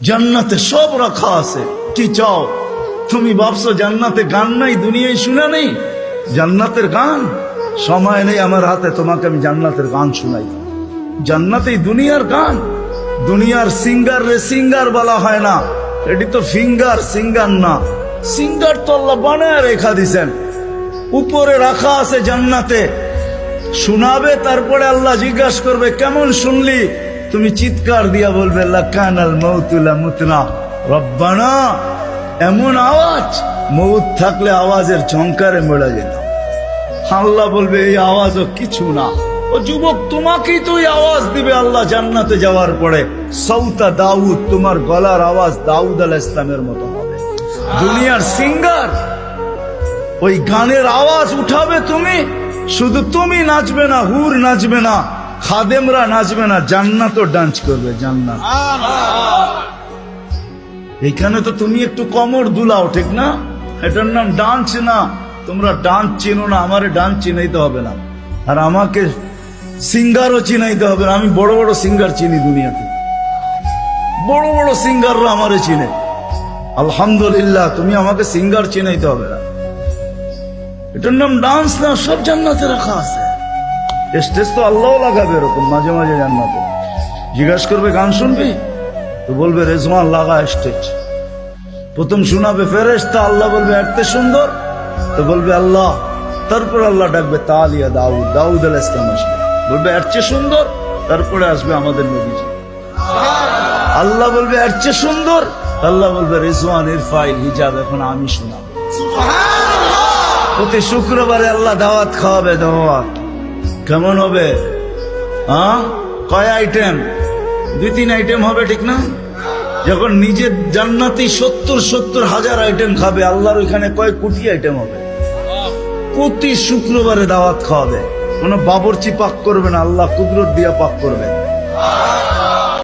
জান্নাতে সব রাখা আছে। কি চাও তুমি? ভাবছো জান্নাতে গান নাই, দুনিয়ায় শুনা নেই জান্নাতের গান? সময় নেই আমার হাতে তোমাকে আমি জান্নাতের গান শুনাই। জান্নাতেই দুনিয়ার গান। দুনিয়ার সিঙ্গার রে সিঙ্গার বলা হয় না, এটি তো ফিঙ্গার, সিঙ্গার না। সিঙ্গার তো আল্লাহ বানায় রেখা দিছেন, উপরে রাখা আছে জান্নাতে। শোনাবে, তারপরে আল্লাহ জিজ্ঞাসা করবে কেমন শুনলি? তুমি চিৎকার দিয়া বলবে লাকানাল মাউতুলা মুতনা রব্বানা। এমন আওয়াজ, মৌত থাকলে আওয়াজের ঝংকারে মরে যেত। আল্লাহ বলবে এই আওয়াজও কিছু না। ও যুবক, তোমাকেই তো আওয়াজ দিবে আল্লাহ জান্নাতে যাওয়ার পরে। সৌতা দাউদ, তোমার গলার আওয়াজ দাউদ আলাইহিস সালামের মতো হবে। দুনিয়ার সিঙ্গার ওই গানের আওয়াজ উঠাবে তুমি, শুধু তুমি নাচবে না, হুর নাচবে না, খাদেমরা নাচবে না, জান্নাতও ডান্স করবে। জান্নাত এখানে তো তুমি একটু কমর দুলাও, ঠিক না? এটার নাম ডান্স না। তোমরা ডান্স চিনো না, আমারে ডান্স চিনাইতে হবে না, আর আমাকে সিঙ্গারও চিনাইতে হবে না। আমি বড় বড় সিঙ্গার চিনি দুনিয়াতে, বড় বড় সিঙ্গাররা আমারে চিনে। আলহামদুলিল্লাহ, তুমি আমাকে সিঙ্গার চিনাইতে হবে না। এটার নাম ডান্স না, সব জান্নাতে রাখা আছে। স্টেজ তো আল্লাহ লাগাবে এরকম মাঝে মাঝে জান্নাতে। জিজ্ঞাসা করবে গান শুনবি? তো বলবে রেজওয়ান লাগা স্টেজ। প্রথম শোনাবে ফেরেশতা, আল্লাহ বলবে এত সুন্দর, তো বলবে আল্লাহ। তারপর আল্লাহ ডাকবে তালিয়া দাউদ, দাউদ আলাইহিস সালাম আসবে, বলবে এর চেয়ে সুন্দর। তারপরে আসবে আমাদের নবীজি, আল্লাহ বলবে এর চেয়ে সুন্দর। আল্লাহ বলবে রিজওয়ান ইরফাইল হিজাব, এখন আমি শোনাবো। প্রতি শুক্রবারে আল্লাহ দাওয়াত খাওয়াবে। দাওয়াত কেমন হবে? কয় আইটেম? 2-3 আইটেম হবে, ঠিক না? যখন নিজের জান্নাতি 70 হাজার আইটেম খাবে, আল্লাহর ওইখানে কয় কোটি আইটেম হবে। প্রতি শুক্রবারে দাওয়াত খাওয়াবে। কোনো বাবরচি পাক করবে না, আল্লাহ কুদরত দিয়া পাক করবে।